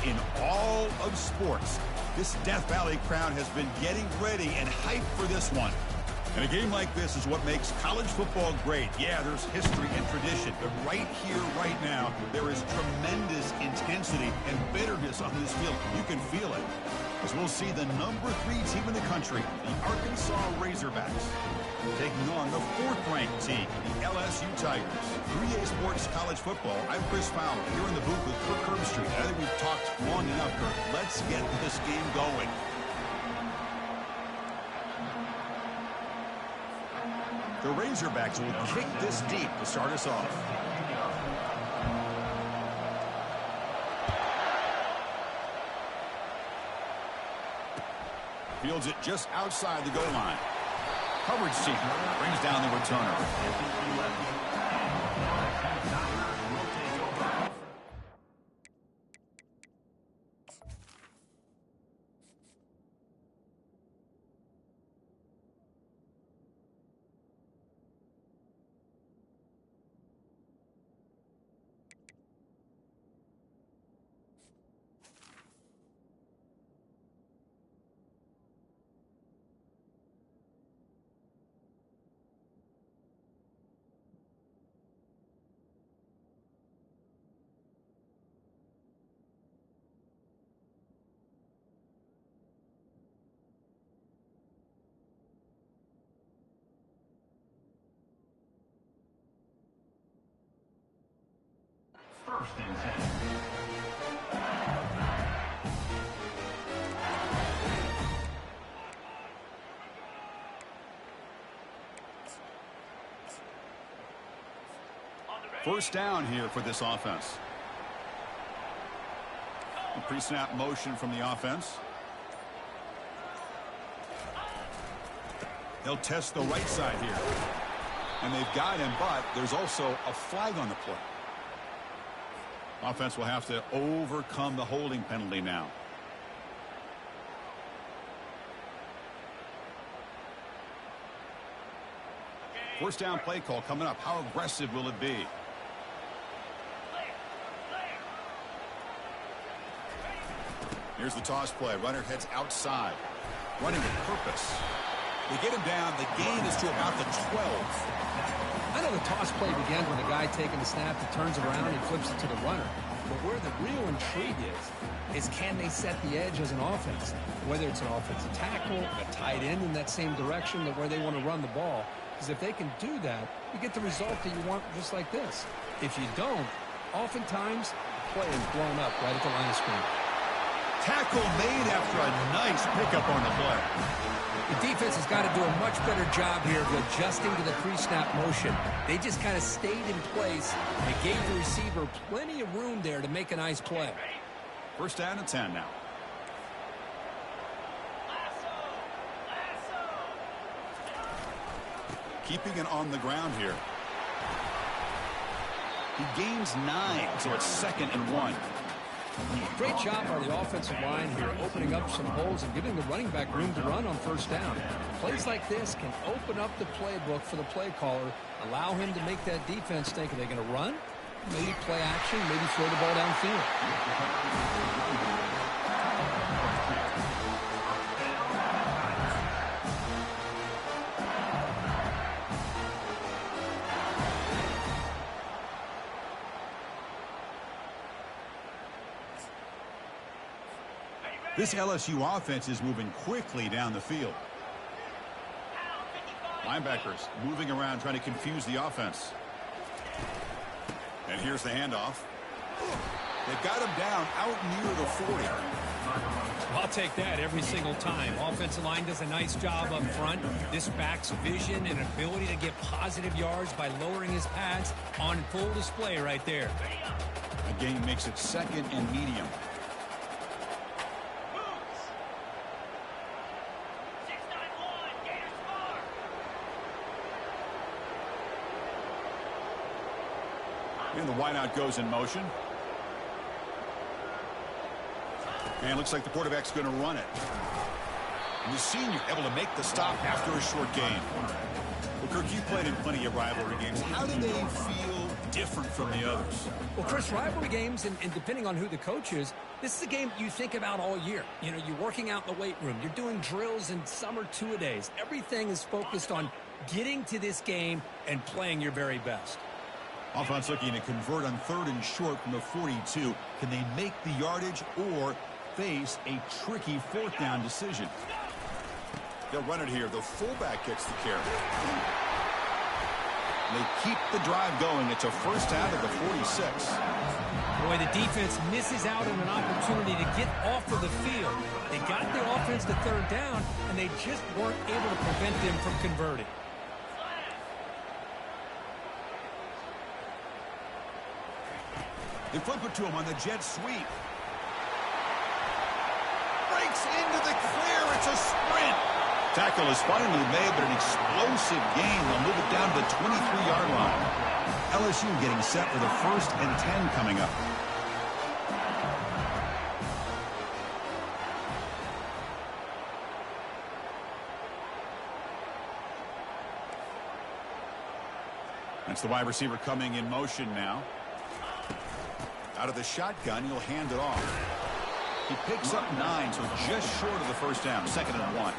in all of sports. This Death Valley crowd has been getting ready and hyped for this one. And a game like this is what makes college football great. Yeah, there's history and tradition, but right here, right now, there is tremendous intensity and bitterness on this field. You can feel it. As we'll see the number 3 team in the country, the Arkansas Razorbacks, taking on the 4th-ranked team, the LSU Tigers. 3A Sports College Football. I'm Chris Fowler, here in the booth with Kirk Herbstreit. I think we've talked long enough, Kirk. Let's get this game going. The Razorbacks will kick this deep to start us off. Fields it just outside the goal line. Coverage team brings down the returner. First and 10. First down here for this offense. A pre-snap motion from the offense. They'll test the right side here. And they've got him, but there's also a flag on the play. Offense will have to overcome the holding penalty now. First down play call coming up. How aggressive will it be? Here's the toss play. Runner heads outside. Running with purpose. They get him down. The gain is to about the 12. I know the toss play begins when the guy taking the snap, he turns around and flips it to the runner. But where the real intrigue is can they set the edge as an offense? Whether it's an offensive tackle, a tight end in that same direction that where they want to run the ball. Because if they can do that, you get the result that you want just like this. If you don't, oftentimes the play is blown up right at the line of scrimmage. Tackle made after a nice pickup on the play. The defense has got to do a much better job here of adjusting to the pre-snap motion. They just kind of stayed in place. They gave the receiver plenty of room there to make a nice play. First down and 10 now. Keeping it on the ground here. He gains 9, so it's 2nd and 1. Great job by the offensive line here, opening up some holes and giving the running back room to run on first down. Plays like this can open up the playbook for the play caller, allow him to make that defense think, are they going to run? Maybe play action, maybe throw the ball downfield. This LSU offense is moving quickly down the field. Linebackers moving around trying to confuse the offense. And here's the handoff. They've got him down out near the 40. I'll take that every single time. Offensive line does a nice job up front. This back's vision and ability to get positive yards by lowering his pads on full display right there. The game makes it 2nd and medium. And the wideout goes in motion. And looks like the quarterback's going to run it. And the senior able to make the stop after a short gain. Well, Kirk, you played in plenty of rivalry games. How do they feel different from the others? Well, Chris, rivalry games, and depending on who the coach is, this is a game you think about all year. You know, you're working out in the weight room. You're doing drills and some are two-a-days. Everything is focused on getting to this game and playing your very best. Offense looking to convert on 3rd and short from the 42. Can they make the yardage or face a tricky 4th down decision? They'll run it here. The fullback gets the carry. They keep the drive going. It's a first out of the 46. Boy, the defense misses out on an opportunity to get off of the field. They got the offense to 3rd down, and they just weren't able to prevent them from converting. They flip it to him on the jet sweep. Breaks into the clear. It's a sprint. Tackle is finally made, but an explosive gain. They'll move it down to the 23-yard line. LSU getting set for the 1st and 10 coming up. That's the wide receiver coming in motion now. Out of the shotgun, he'll hand it off. He picks up 9, so just short of the first down, 2nd and 1.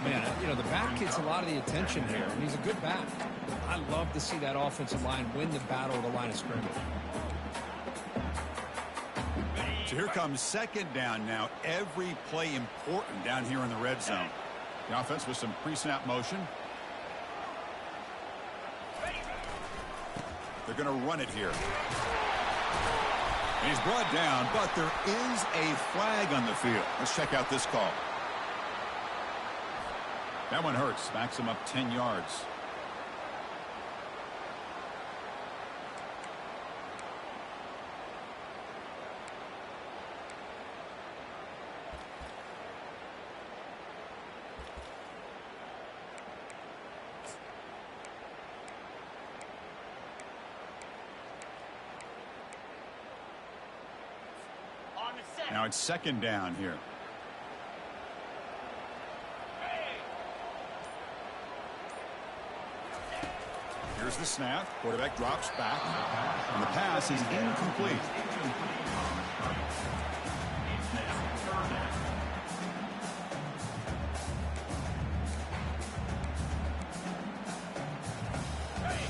Man, you know, the back gets a lot of the attention here, and he's a good back. I love to see that offensive line win the battle of the line of scrimmage. So here comes 2nd down now. Every play important down here in the red zone. The offense with some pre-snap motion. They're going to run it here. And he's brought down, but there is a flag on the field. Let's check out this call. That one hurts. Backs him up 10 yards. Now it's 2nd down here. Here's the snap. Quarterback drops back. And the pass is incomplete.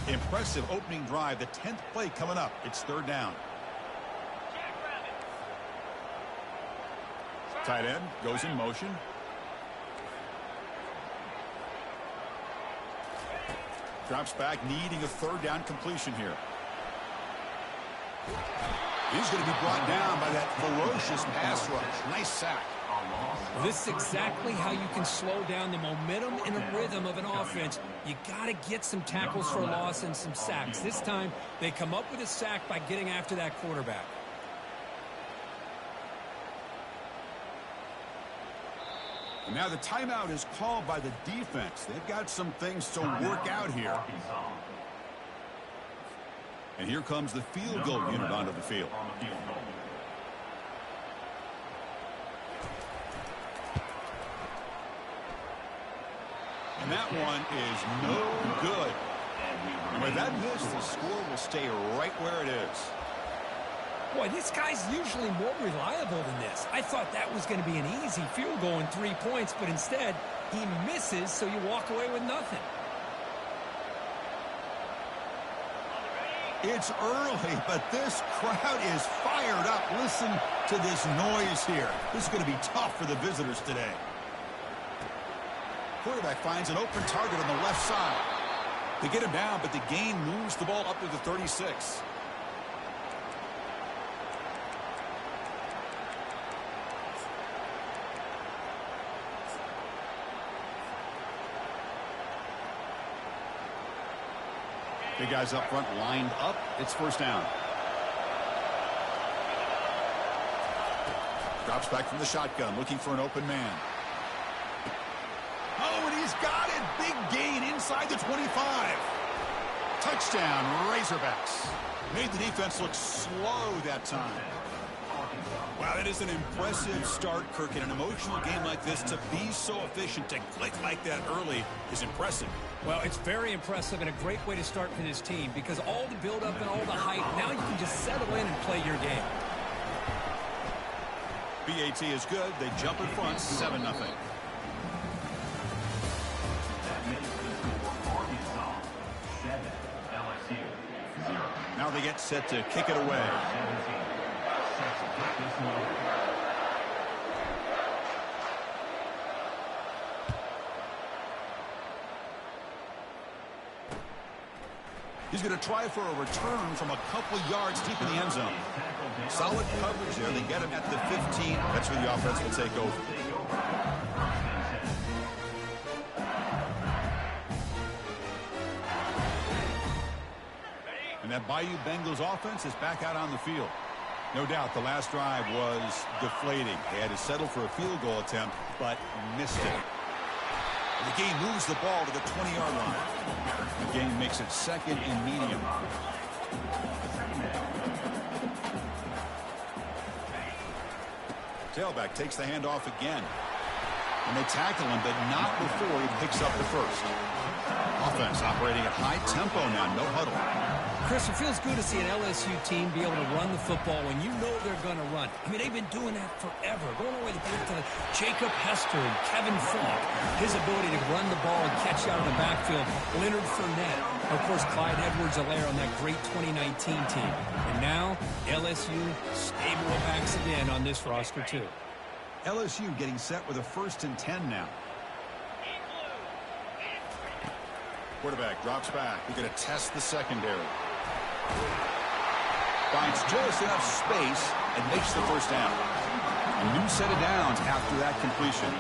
Impressive opening drive. The 10th play coming up. It's 3rd down. Tight end goes in motion. Drops back, needing a 3rd down completion here. He's going to be brought down by that ferocious pass rush. Nice sack. This is exactly how you can slow down the momentum and the rhythm of an offense. You got to get some tackles for a loss and some sacks. This time, they come up with a sack by getting after that quarterback. And now the timeout is called by the defense. They've got some things to work out here. And here comes the field goal unit onto the field. And that one is no good. And with that miss, the score will stay right where it is. Boy, this guy's usually more reliable than this. I thought that was going to be an easy field goal in 3 points, but instead, he misses, so you walk away with nothing. It's early, but this crowd is fired up. Listen to this noise here. This is going to be tough for the visitors today. Quarterback finds an open target on the left side. They get him down, but the gain moves the ball up to the 36. Big guys up front lined up. It's 1st down. Drops back from the shotgun, looking for an open man. Oh, and he's got it. Big gain inside the 25. Touchdown, Razorbacks. Made the defense look slow that time. Wow, That is an impressive start, Kirk. In an emotional game like this, to be so efficient, to click like that early is impressive. Well, it's very impressive and a great way to start for this team because all the build-up and all the hype, now you can just settle in and play your game. BAT is good. They jump in front, 7-0. Now they get set to kick it away. He's going to try for a return from a couple yards deep in the end zone. Solid coverage there. They get him at the 15. That's where the offense will take over. And that Bayou Bengals offense is back out on the field. No doubt the last drive was deflating. They had to settle for a field goal attempt, but missed it. And the game moves the ball to the 20-yard line. The game makes it second and medium. Tailback takes the handoff again. And they tackle him, but not before he picks up the first. Offense operating at high tempo now, no huddle. Chris, it feels good to see an LSU team be able to run the football when you know they're going to run. I mean, they've been doing that forever. Going all the way back to Jacob Hester and Kevin Falk. His ability to run the ball and catch out of the backfield. Leonard Fournette. Of course, Clyde Edwards-Helaire on that great 2019 team. And now, LSU stable of backs again on this roster, too. LSU getting set with a 1st and 10 now. Quarterback drops back. We're going to test the secondary. Finds just enough space and makes the first down. A new set of downs after that completion.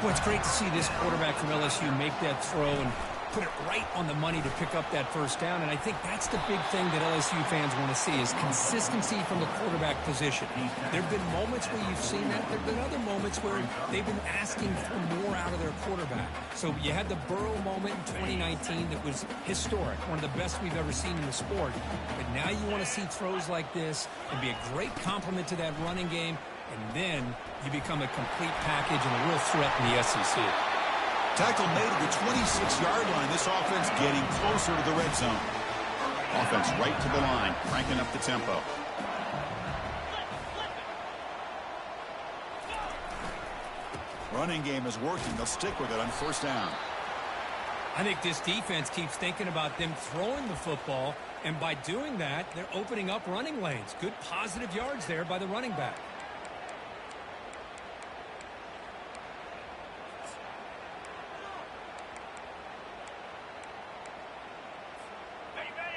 Well, it's great to see this quarterback from LSU make that throw and put it right on the money to pick up that first down. And I think that's the big thing that LSU fans want to see is consistency from the quarterback position. There have been moments where you've seen that. There have been other moments where they've been asking for more out of their quarterback. So you had the Burrow moment in 2019 that was historic, one of the best we've ever seen in the sport. But now you want to see throws like this and be a great complement to that running game. And then you become a complete package and a real threat in the SEC. Tackle made at the 26-yard line. This offense getting closer to the red zone. Offense right to the line, cranking up the tempo. Running game is working. They'll stick with it on 1st down. I think this defense keeps thinking about them throwing the football, and by doing that, they're opening up running lanes. Good positive yards there by the running back.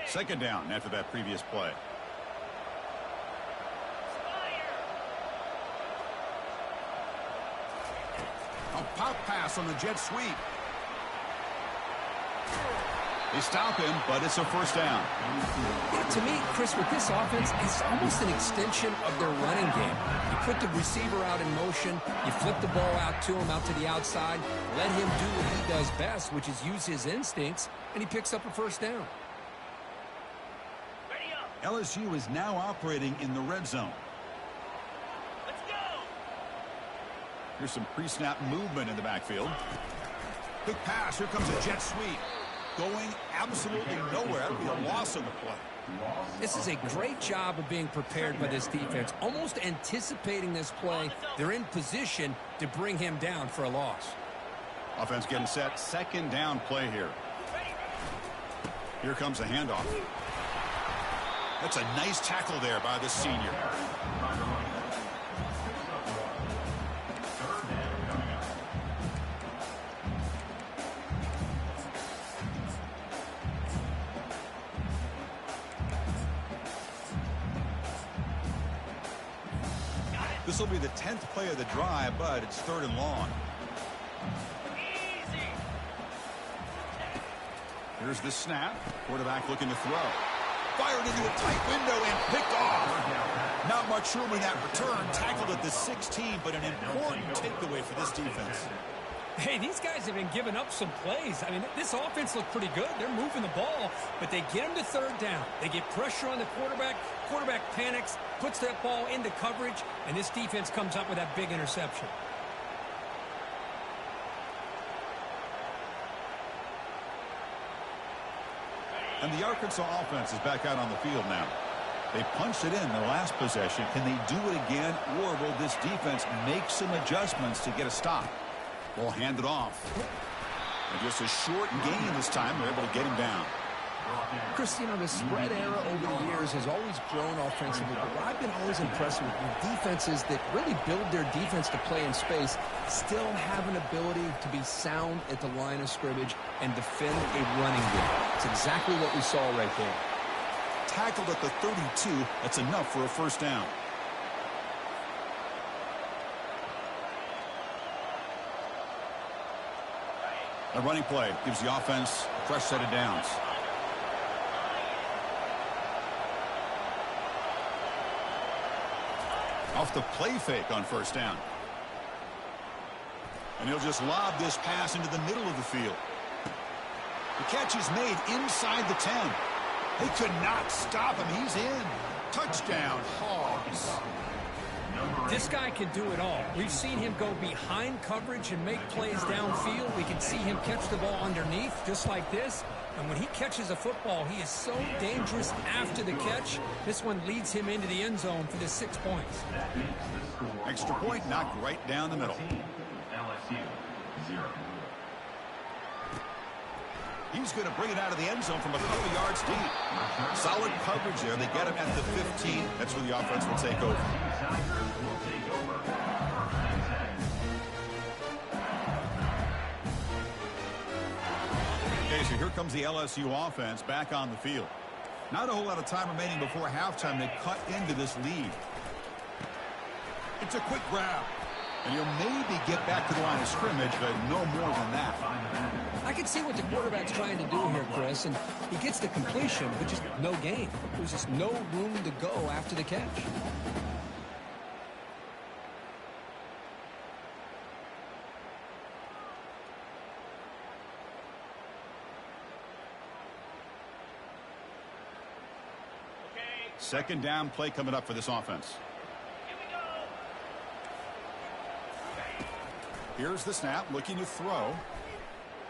2nd down after that previous play. A pop pass on the jet sweep. They stop him, but it's a 1st down. Yeah, to me, Chris, with this offense, it's almost an extension of their running game. You put the receiver out in motion, you flip the ball out to him, out to the outside, let him do what he does best, which is use his instincts, and he picks up a 1st down. LSU is now operating in the red zone. Let's go. Here's some pre-snap movement in the backfield. Big pass. Here comes a jet sweep. Going absolutely nowhere. That would be a loss on the play. This is a great job of being prepared by this defense, almost anticipating this play. They're in position to bring him down for a loss. Offense getting set. 2nd down play here. Here comes a handoff. That's a nice tackle there by the senior. This will be the 10th play of the drive, but it's 3rd and long. Easy. Here's the snap. Quarterback looking to throw. Fired into a tight window and picked off. Not much room in that return. Tackled at the 16, but an important takeaway for this defense. Hey, these guys have been giving up some plays. I mean, this offense looked pretty good. They're moving the ball, but they get him to third down. They get pressure on the quarterback. Quarterback panics, puts that ball into coverage, and this defense comes up with that big interception. And the Arkansas offense is back out on the field now. They punched it in the last possession. Can they do it again, or will this defense make some adjustments to get a stop? Ball handed off. And just a short gain this time. They're able to get him down. Chris, you know, the spread era over the years has always grown offensively, but what I've been always impressed with defenses that really build their defense to play in space still have an ability to be sound at the line of scrimmage and defend a running game. It's exactly what we saw right there. Tackled at the 32. That's enough for a first down. A running play gives the offense a fresh set of downs. Off the play fake on first down. And he'll just lob this pass into the middle of the field. The catch is made inside the 10. They could not stop him. He's in. Touchdown, Hogs. This guy can do it all. We've seen him go behind coverage and make plays downfield. We can see him catch the ball underneath, just like this. And when he catches a football, he is so dangerous after the catch. This one leads him into the end zone for the 6 points. Extra point knocked right down the middle. LSU 0. He's going to bring it out of the end zone from a couple yards deep. Solid coverage there. They get him at the 15. That's where the offense will take over. Okay, so here comes the LSU offense back on the field. Not a whole lot of time remaining before halftime to cut into this lead. It's a quick grab. And he'll maybe get back to the line of scrimmage, but no more than that. I can see what the quarterback's trying to do here, Chris, and he gets the completion, but just no gain. There's just no room to go after the catch. Second down play coming up for this offense. Here's the snap, looking to throw.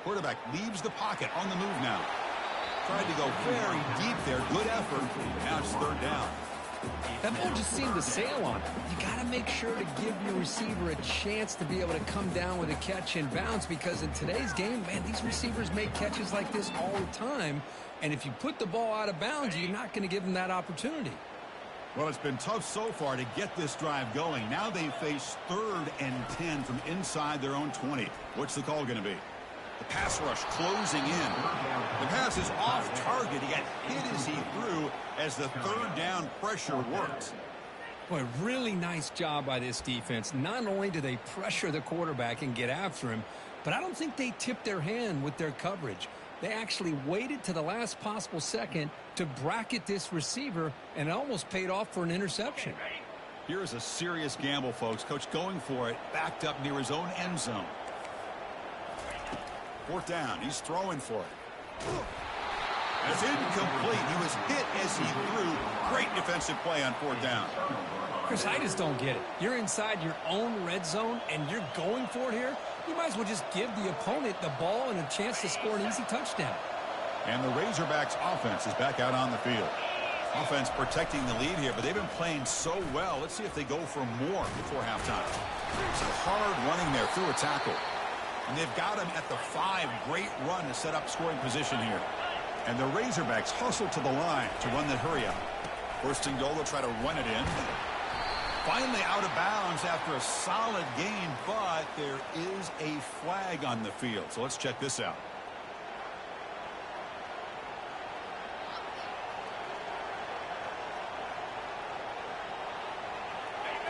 Quarterback leaves the pocket on the move now. Tried to go very deep there. Good effort. Now it's third down. That ball just seemed to sail on it. You got to make sure to give your receiver a chance to be able to come down with a catch and bounce, because in today's game, man, these receivers make catches like this all the time. And if you put the ball out of bounds, you're not going to give them that opportunity. Well, it's been tough so far to get this drive going. Now they face 3rd and 10 from inside their own 20. What's the call going to be? The pass rush closing in. The pass is off target. He got hit as he threw as the third down pressure worked. Boy, really nice job by this defense. Not only do they pressure the quarterback and get after him, but I don't think they tipped their hand with their coverage. They actually waited to the last possible second to bracket this receiver, and it almost paid off for an interception. Here's a serious gamble, folks. Coach going for it, backed up near his own end zone. 4th down. He's throwing for it. It's incomplete. He was hit as he threw. Great defensive play on 4th down. Chris, I just don't get it. You're inside your own red zone, and you're going for it here? You might as well just give the opponent the ball and a chance to score an easy touchdown. And the Razorbacks offense is back out on the field. Offense protecting the lead here, but they've been playing so well. Let's see if they go for more before halftime. It's a hard running there through a tackle. And they've got him at the 5. Great run to set up scoring position here. And the Razorbacks hustle to the line to run the hurry up. First and goal, they'll try to run it in. Finally out of bounds after a solid gain, but there is a flag on the field. So let's check this out.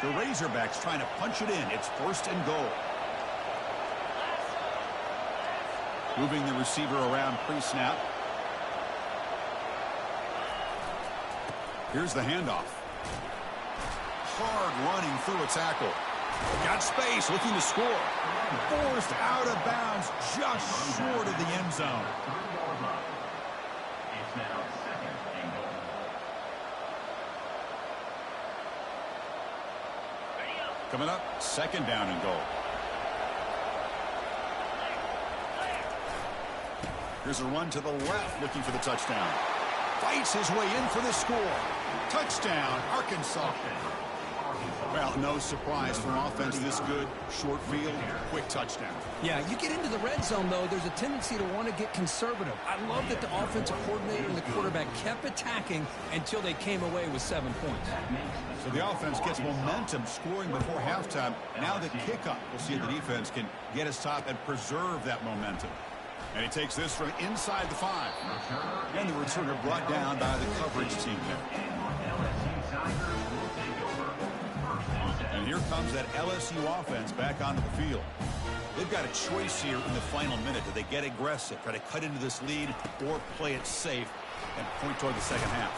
The Razorbacks trying to punch it in. It's 1st and goal. Moving the receiver around pre-snap. Here's the handoff. Hard running through a tackle. Got space, looking to score. Forced out of bounds, just short of the end zone. It's now second and goal. Ready up. Coming up, second down and goal. Here's a run to the left, looking for the touchdown. Fights his way in for the score. Touchdown, Arkansas. Well, no surprise for an offense this good. Short field, quick touchdown. Yeah, you get into the red zone, though, there's a tendency to want to get conservative. I love that the offensive coordinator and the quarterback kept attacking until they came away with 7 points. So the offense gets momentum, scoring before halftime. Now the kickoff. We'll see if the defense can get his top and preserve that momentum. And he takes this from inside the 5. And the returner brought down by the coverage team there. And here comes that LSU offense back onto the field. They've got a choice here in the final minute. Do they get aggressive, try to cut into this lead, or play it safe and point toward the second half?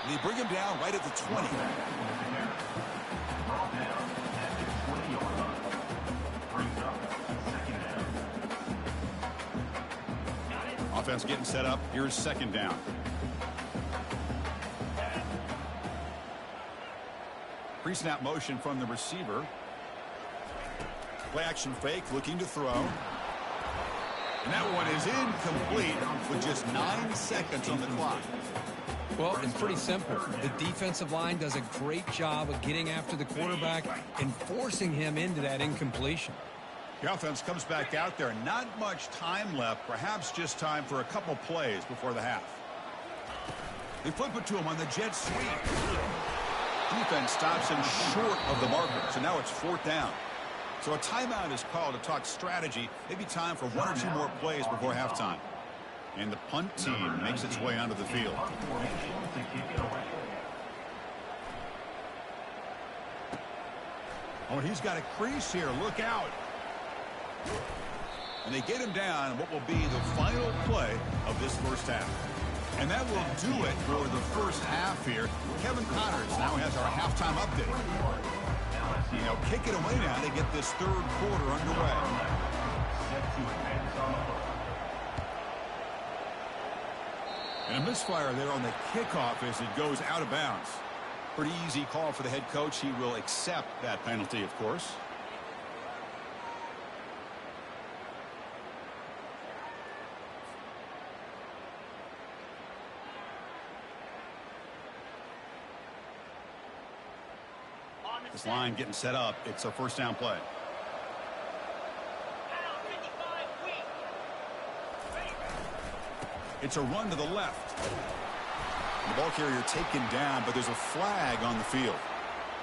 They bring him down right at the 20. Offense getting set up. Here's second down. Pre-snap motion from the receiver. Play action fake, looking to throw. And that one is incomplete with just 9 seconds on the clock. Well, it's pretty simple. The defensive line does a great job of getting after the quarterback and forcing him into that incompletion. The offense comes back out there. Not much time left. Perhaps just time for a couple plays before the half. They flip it to him on the jet sweep. Defense stops him short of the marker. So now it's fourth down. So a timeout is called to talk strategy. Maybe time for 1 or 2 more plays before halftime. And the punt team makes its way onto the field. Oh, he's got a crease here. Look out. And they get him down what will be the final play of this first half. And that will do it for the first half here. Kevin Connors now has our halftime update. You know, kick it away now. They get this third quarter underway. And a misfire there on the kickoff as it goes out of bounds. Pretty easy call for the head coach. He will accept that penalty, of course. This line getting set up. It's a first down play. It's a run to the left. The ball carrier taken down, but there's a flag on the field.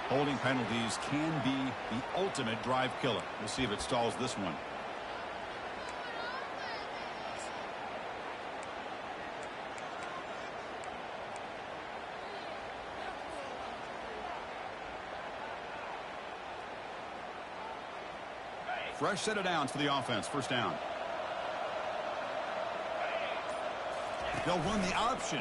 Holding penalties can be the ultimate drive killer. We'll see if it stalls this one. Fresh set of downs for the offense. First down. They'll run the option.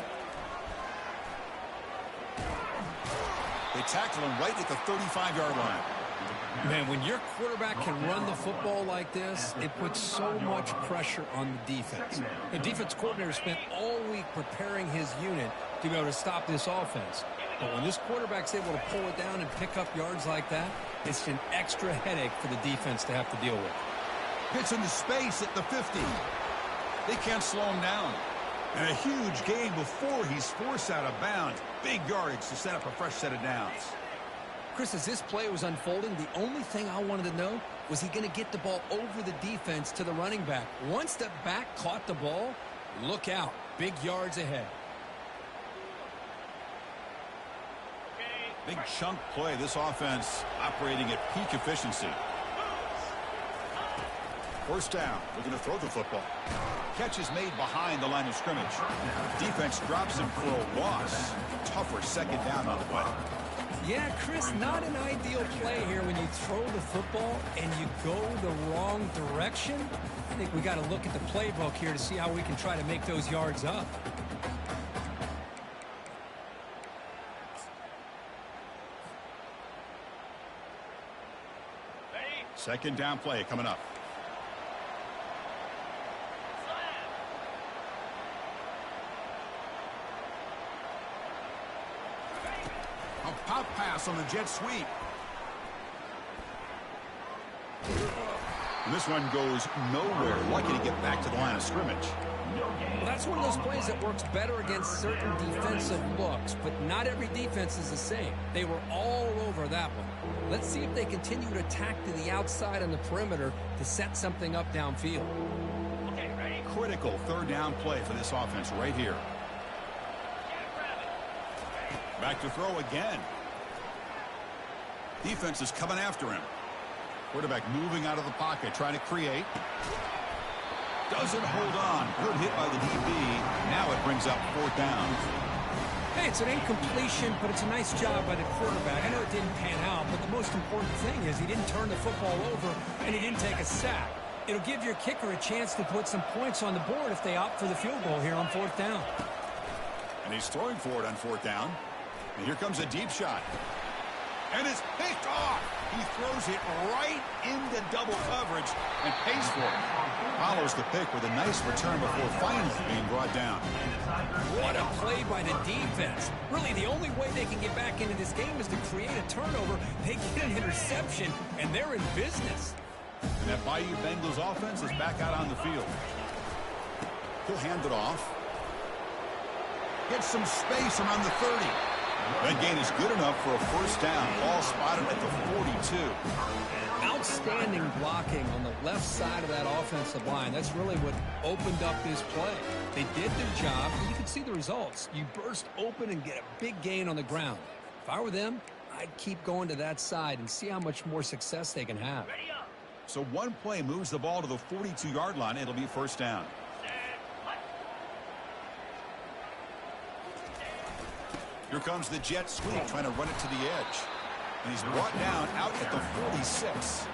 They tackle him right at the 35-yard line. Man, when your quarterback can run the football like this, it puts so much pressure on the defense. The defense coordinator spent all week preparing his unit to be able to stop this offense. But when this quarterback's able to pull it down and pick up yards like that, it's an extra headache for the defense to have to deal with. Gets into space at the 50. They can't slow him down. And a huge gain before he's forced out of bounds. Big yardage to set up a fresh set of downs. Chris, as this play was unfolding, the only thing I wanted to know was he going to get the ball over the defense to the running back. Once the back caught the ball, look out. Big yards ahead. Big chunk play. This offense operating at peak efficiency. First down. Looking to throw the football. Catch is made behind the line of scrimmage. Defense drops him for a loss. Tougher second down on the way. Yeah, Chris, not an ideal play here when you throw the football and you go the wrong direction. I think we got to look at the playbook here to see how we can try to make those yards up. Second down play coming up. A pop pass on the jet sweep. And this one goes nowhere. Lucky to get back to the line of scrimmage. Well, that's one of those plays that works better against certain defensive looks, but not every defense is the same. They were all over that one. Let's see if they continue to attack to the outside on the perimeter to set something up downfield. Okay, ready? Critical third down play for this offense right here. Back to throw again. Defense is coming after him. Quarterback moving out of the pocket, trying to create. Doesn't hold on. Good hit by the DB. Now it brings up fourth down. Hey, it's an incompletion, but it's a nice job by the quarterback. I know it didn't pan out, but the most important thing is he didn't turn the football over and he didn't take a sack. It'll give your kicker a chance to put some points on the board if they opt for the field goal here on fourth down. And he's throwing for it on fourth down. And here comes a deep shot. And it's picked off. He throws it right into double coverage and pays for it. Follows the pick with a nice return before finally being brought down. What a play by the defense. Really, the only way they can get back into this game is to create a turnover. They get an interception, and they're in business. And that Bayou Bengals offense is back out on the field. He'll hand it off. Gets some space around the 30. That gain is good enough for a first down. Ball spotted at the 42. Outstanding blocking on the left side of that offensive line. That's really what opened up this play. They did their job, and you can see the results. You burst open and get a big gain on the ground. If I were them, I'd keep going to that side and see how much more success they can have. Ready up. So one play moves the ball to the 42-yard line. It'll be first down. Here comes the jet sweep, trying to run it to the edge. And he's brought down out at the 46.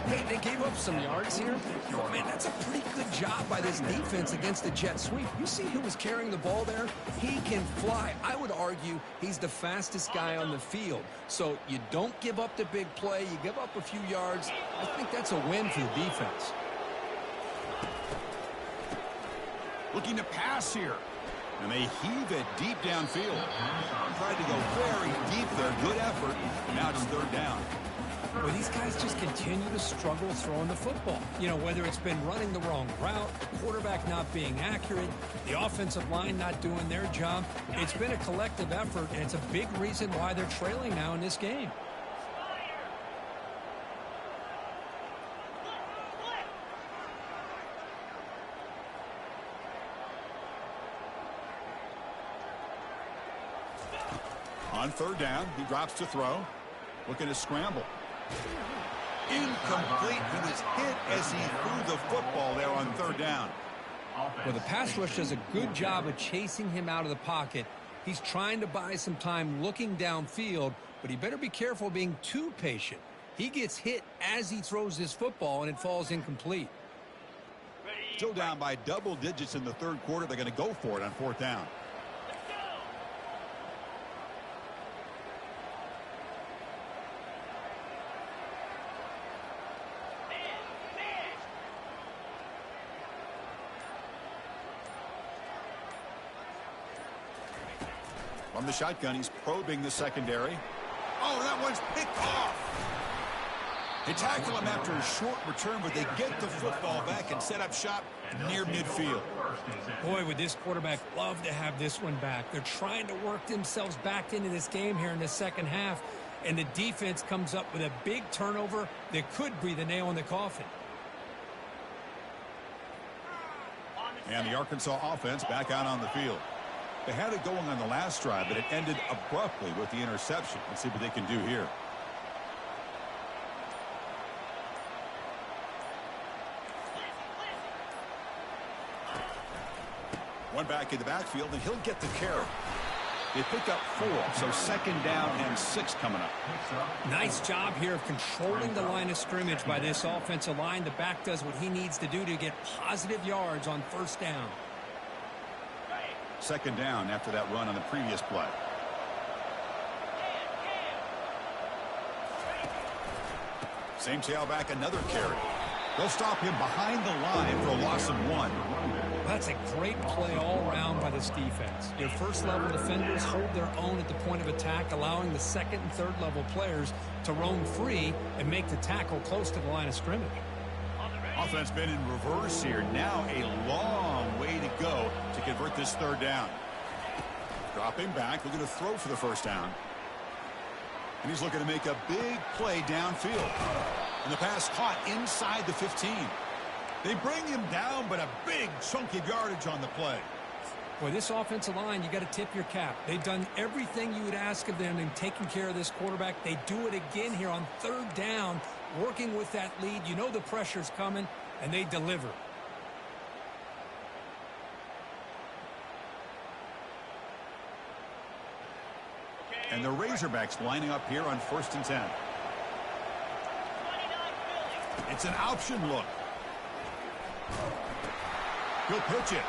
Hey, they gave up some yards here. Oh, man, that's a pretty good job by this defense against the jet sweep. You see who was carrying the ball there? He can fly. I would argue he's the fastest guy on the field. So you don't give up the big play. You give up a few yards. I think that's a win for the defense. Looking to pass here. And they heave it deep downfield. Tried to go very deep there. Good effort. Now it's third down. Well, these guys just continue to struggle throwing the football. You know, whether it's been running the wrong route, the quarterback not being accurate, the offensive line not doing their job. It's been a collective effort, and it's a big reason why they're trailing now in this game. On third down, he drops to throw. Looking to scramble. Incomplete. He was hit as he threw the football there on third down. Well, the pass rush does a good job of chasing him out of the pocket. He's trying to buy some time looking downfield, but he better be careful being too patient. He gets hit as he throws his football, and it falls incomplete. Still down by double digits in the third quarter. They're going to go for it on fourth down. From the shotgun, he's probing the secondary. Oh, that one's picked off. They tackle him after a short return, but they get the football back and set up shop near midfield. Boy, would this quarterback love to have this one back. They're trying to work themselves back into this game here in the second half, and the defense comes up with a big turnover that could breathe a nail in the coffin. And the Arkansas offense back out on the field. They had it going on the last drive, but it ended abruptly with the interception. Let's see what they can do here. One back in the backfield, and he'll get the carry. They picked up 4, so second down and 6 coming up. Nice job here of controlling the line of scrimmage by this offensive line. The back does what he needs to do to get positive yards on first down. Second down after that run on the previous play. Same tailback, another carry. They'll stop him behind the line for a loss of 1. That's a great play all around by this defense. Your first-level defenders hold their own at the point of attack, allowing the second and third-level players to roam free and make the tackle close to the line of scrimmage. Offense been in reverse here. Now a long way to go to convert this third down. Dropping back, looking to throw for the first down. And he's looking to make a big play downfield. And the pass caught inside the 15. They bring him down, but a big chunk of yardage on the play. Boy, this offensive line, you got to tip your cap. They've done everything you would ask of them in taking care of this quarterback. They do it again here on third down, working with that lead. You know the pressure's coming, and they deliver. And the Razorbacks lining up here on 1st and 10. It's an option look. He'll pitch it.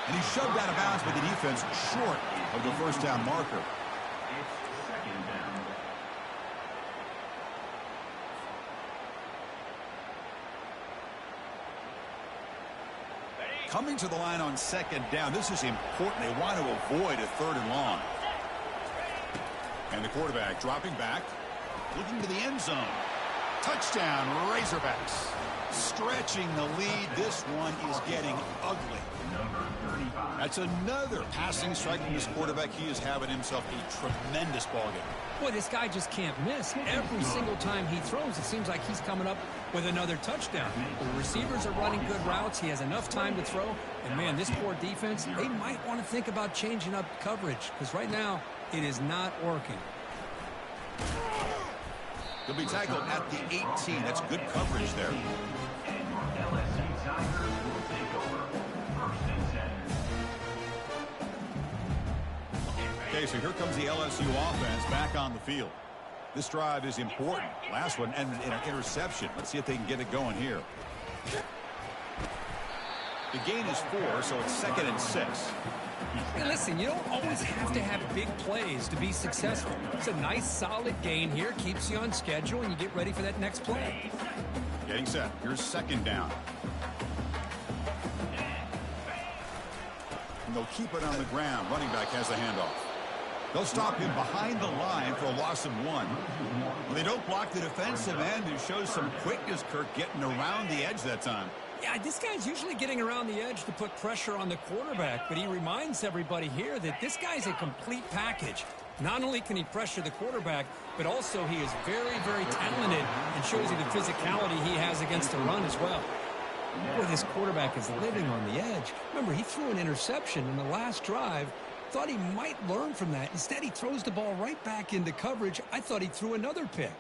And he's shoved out of bounds by the defense short of the first down marker. It's second down. Coming to the line on second down. This is important. They want to avoid a third and long. And the quarterback dropping back, looking to the end zone. Touchdown, Razorbacks. Stretching the lead. This one is getting ugly. Number 35. That's another passing strike from this quarterback. He is having himself a tremendous ball game. Boy, this guy just can't miss. Every single time he throws, it seems like he's coming up with another touchdown. The receivers are running good routes. He has enough time to throw. And, man, this poor defense, they might want to think about changing up coverage because right now it is not working. He'll be tackled at the 18. That's good coverage there. And your LSU Tigers will take over 1st and 10. Okay, so here comes the LSU offense back on the field. This drive is important. Last one ended in an interception. Let's see if they can get it going here. The gain is 4, so it's 2nd and 6. Hey, listen, you don't always have to have big plays to be successful. It's a nice, solid gain here. Keeps you on schedule, and you get ready for that next play. Getting set. Here's 2nd down. And they'll keep it on the ground. Running back has the handoff. They'll stop him behind the line for a loss of 1. Well, they don't block the defensive end, who shows some quickness, Kirk, getting around the edge that time. Yeah, this guy's usually getting around the edge to put pressure on the quarterback, but he reminds everybody here that this guy's a complete package. Not only can he pressure the quarterback, but also he is very, very talented and shows you the physicality he has against the run as well. Boy, this quarterback is living on the edge. Remember, he threw an interception in the last drive. Thought he might learn from that. Instead, he throws the ball right back into coverage. I thought he threw another pick.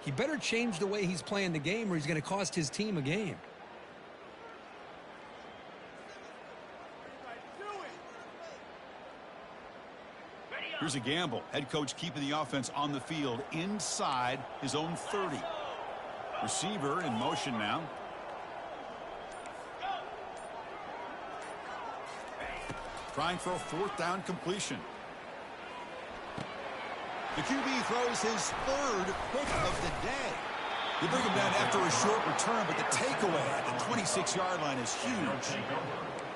He better change the way he's playing the game or he's going to cost his team a game. Here's a gamble. Head coach keeping the offense on the field inside his own 30. Receiver in motion now. Trying for a 4th down completion. The QB throws his 3rd pick of the day. They bring him down after a short return, but the takeaway at the 26-yard line is huge.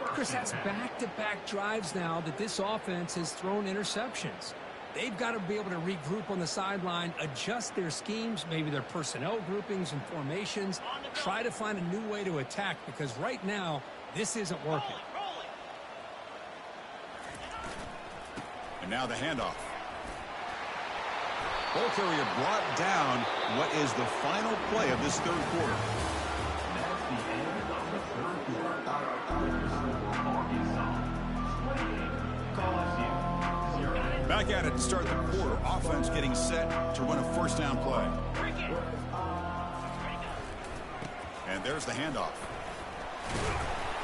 Chris, that's back-to-back drives now that this offense has thrown interceptions. They've got to be able to regroup on the sideline, adjust their schemes, maybe their personnel groupings and formations, try to find a new way to attack because right now this isn't working. And now the handoff. Ball carrier brought down. What is the final play of this 3rd quarter? That's the end of the 3rd quarter. Arkansas 28, LSU 0. Back at it to start the quarter. Offense getting set to run a 1st down play. And there's the handoff.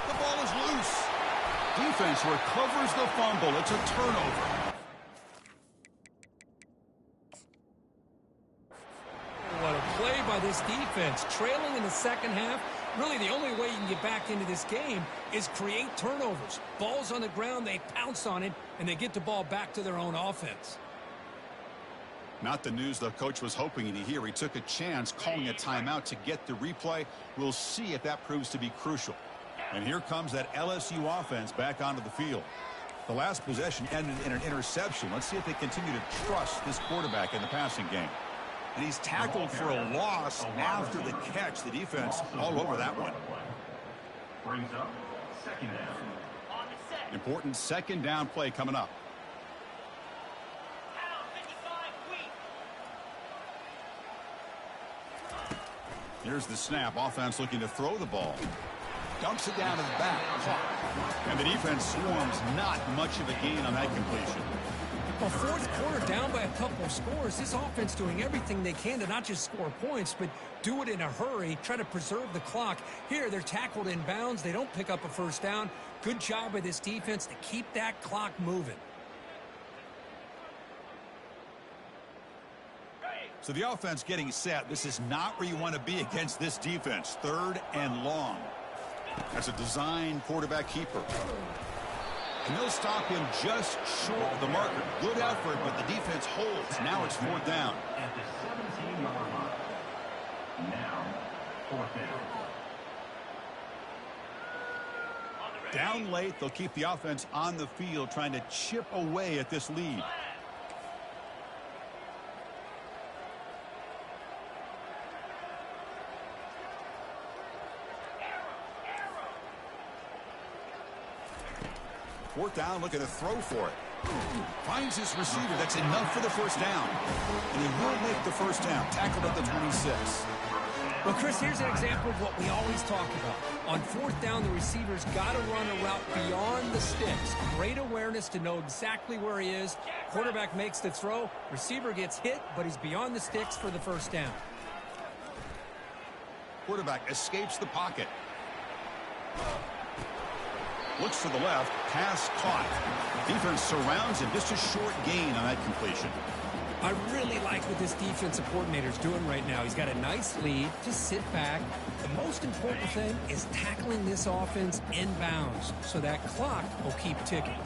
The ball is loose. Defense recovers the fumble. It's a turnover. What a play by this defense. Trailing in the second half, really the only way you can get back into this game is create turnovers. Ball's on the ground, they pounce on it, and they get the ball back to their own offense. Not the news the coach was hoping to hear. He took a chance calling a timeout to get the replay. We'll see if that proves to be crucial. And here comes that LSU offense back onto the field. The last possession ended in an interception. Let's see if they continue to trust this quarterback in the passing game. And he's tackled for a loss after the catch. The defense all over that one. Brings up second down. On the set. Important second down play coming up. Down 55 weak. Here's the snap. Offense looking to throw the ball. Dumps it down to the back. And the defense swarms. Not much of a gain on that completion. Well, fourth quarter down by a couple of scores. This offense doing everything they can to not just score points, but do it in a hurry, try to preserve the clock. Here, they're tackled in bounds. They don't pick up a first down. Good job by this defense to keep that clock moving. So the offense getting set. This is not where you want to be against this defense. Third and long. That's a design quarterback keeper. And they'll stop him just short of the marker. Good effort, but the defense holds. Now it's fourth down. At the 17-yard line. Now, fourth down. Down late, they'll keep the offense on the field trying to chip away at this lead. Fourth down, looking to throw for it. Finds his receiver. That's enough for the first down. And he will make the first down. Tackled at the 26. Well, Chris, here's an example of what we always talk about. On fourth down, the receiver's got to run a route beyond the sticks. Great awareness to know exactly where he is. Quarterback makes the throw. Receiver gets hit, but he's beyond the sticks for the first down. Quarterback escapes the pocket. Looks to the left. Pass caught. Defense surrounds him. Just a short gain on that completion. I really like what this defensive coordinator's doing right now. He's got a nice lead. Just sit back. The most important thing is tackling this offense in bounds so that clock will keep ticking.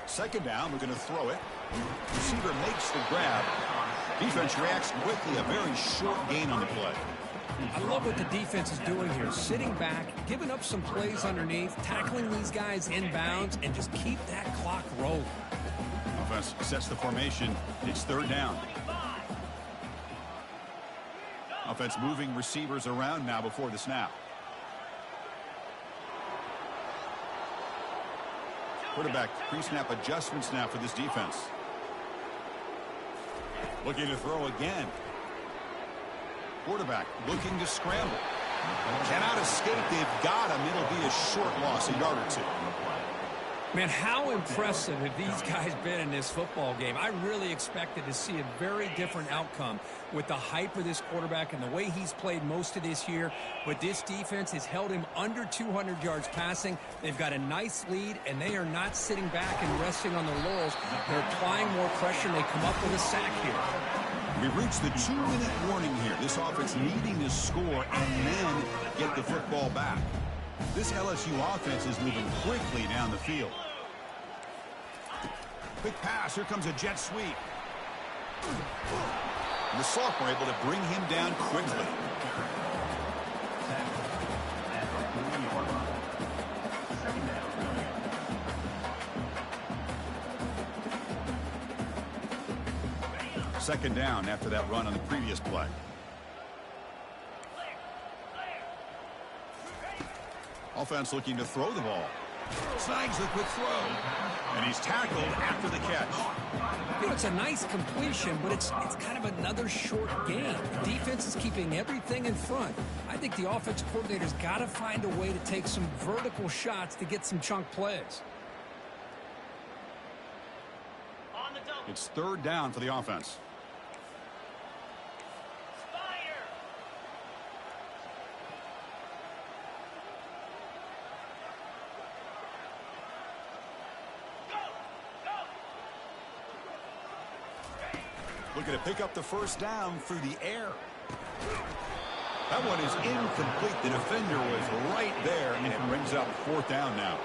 Second down, we're going to throw it. Receiver makes the grab. Defense reacts quickly. A very short gain on the play. I love what the defense is doing here. Sitting back, giving up some plays underneath, tackling these guys in bounds, and just keep that clock rolling. Offense sets the formation. It's third down. Offense moving receivers around now before the snap. Quarterback pre-snap adjustments now for this defense. Looking to throw again. Quarterback looking to scramble. Cannot escape. They've got him. It'll be a short loss, a yard or two. Man, how impressive have these guys been in this football game? I really expected to see a very different outcome with the hype of this quarterback and the way he's played most of this year. But this defense has held him under 200 yards passing. They've got a nice lead, and they are not sitting back and resting on their laurels. They're applying more pressure, and they come up with a sack here. We reached the 2-minute warning here. This offense needing to score and then get the football back. This LSU offense is moving quickly down the field. Quick pass. Here comes a jet sweep. And the sophomore able to bring him down quickly. Second down after that run on the previous play. Offense looking to throw the ball. Snags the quick throw. And he's tackled after the catch. You know, it's a nice completion, but it's kind of another short game. The defense is keeping everything in front. I think the offensive coordinator's got to find a way to take some vertical shots to get some chunk plays. It's third down for the offense. Looking to pick up the first down through the air. That one is incomplete. The defender was right there, and it brings up fourth down now.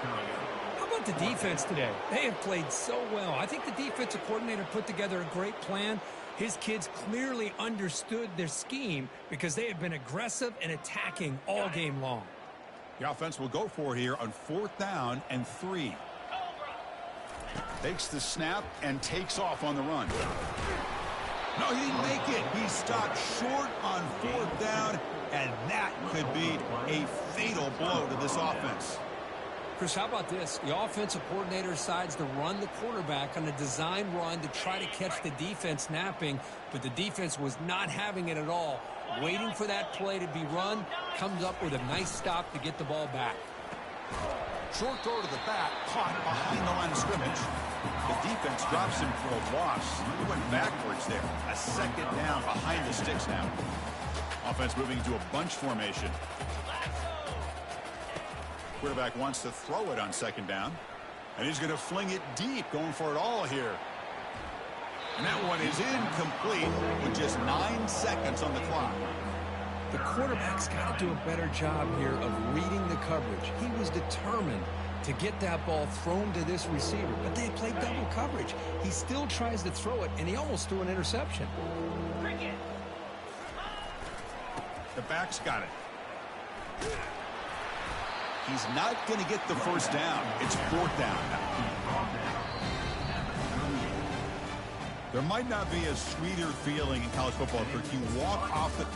How about about the defense today? They have played so well. I think the defensive coordinator put together a great plan. His kids clearly understood their scheme because they have been aggressive and attacking all game long. The offense will go for it here on 4th down and 3. Takes the snap and takes off on the run. No, he didn't make it. He stopped short on 4th down, and that could be a fatal blow to this offense. Chris, how about this? The offensive coordinator decides to run the quarterback on a design run to try to catch the defense napping, but the defense was not having it at all. Waiting for that play to be run, comes up with a nice stop to get the ball back. Short throw to the back, caught behind the line of scrimmage. The defense drops him for a loss. He went backwards there. A 2nd down behind the sticks now. Offense moving into a bunch formation. Quarterback wants to throw it on 2nd down. And he's going to fling it deep, going for it all here. And that one is incomplete with just 9 seconds on the clock. The quarterback's got to do a better job here of reading the coverage. He was determined to get that ball thrown to this receiver, but they played double coverage. He still tries to throw it, and he almost threw an interception. The back's got it. He's not going to get the 1st down. It's 4th down now. There might not be a sweeter feeling in college football if you walk off the